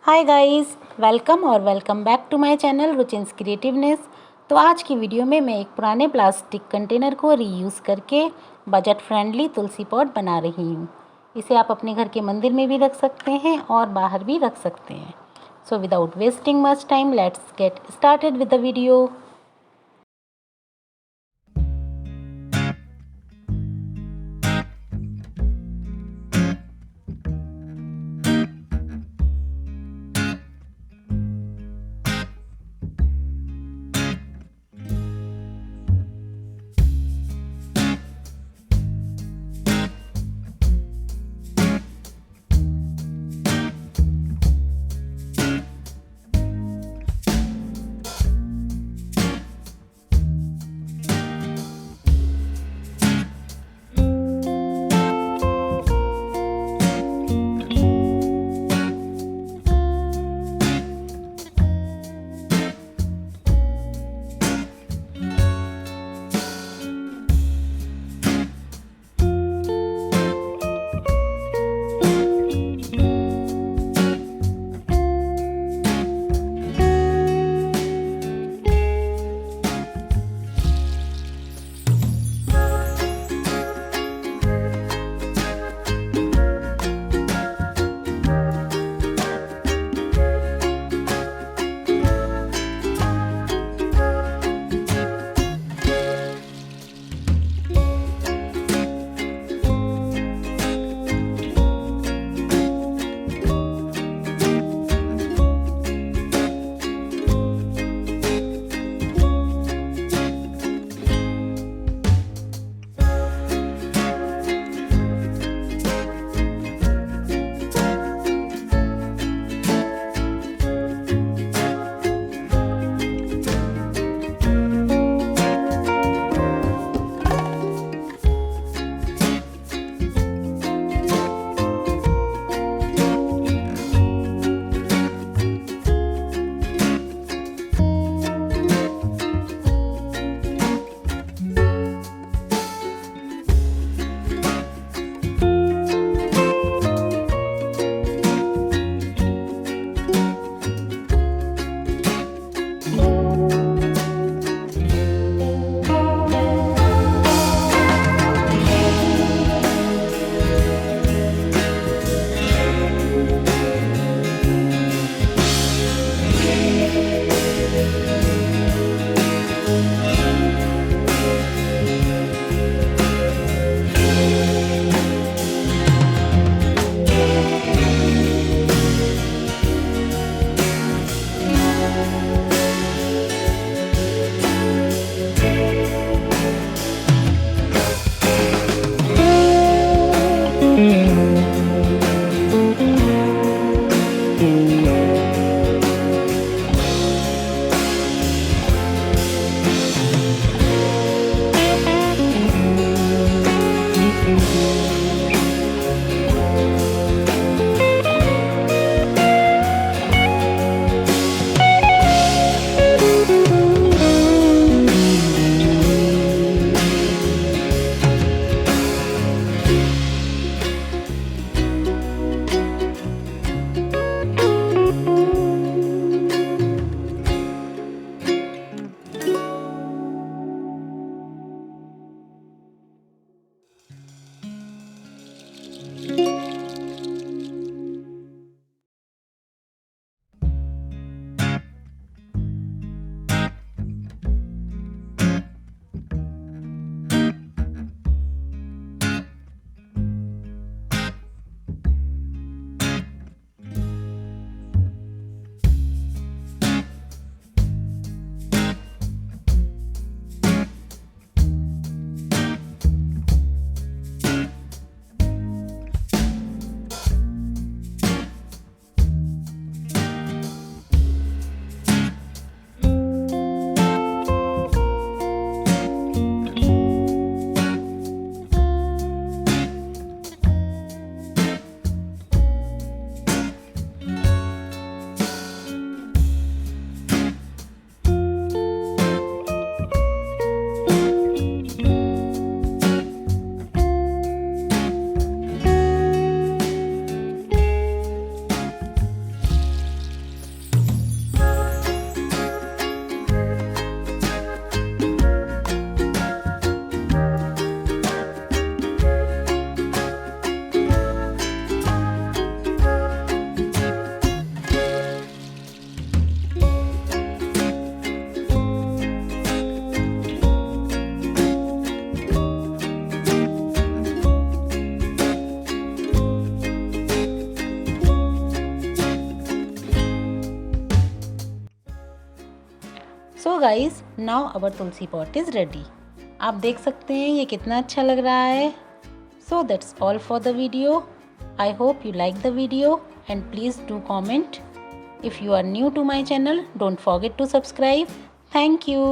Hi guys, welcome back to my channel Ruchins creativeness. तो आज की वीडियो में मैं एक पुराने प्लास्टिक कंटेनर को रीयूज़ करके बजट फ्रेंडली तुलसी पॉट बना रही हूँ। इसे आप अपने घर के मंदिर में भी रख सकते हैं और बाहर भी रख सकते हैं। So without wasting much time, let's get started with the video. Guys, now our tulsi pot is ready. आप देख सकते हैं ये कितना अच्छा लग रहा है। So that's all for the video. I hope you like the video and please do comment. If you are new to my channel, don't forget to subscribe. Thank you.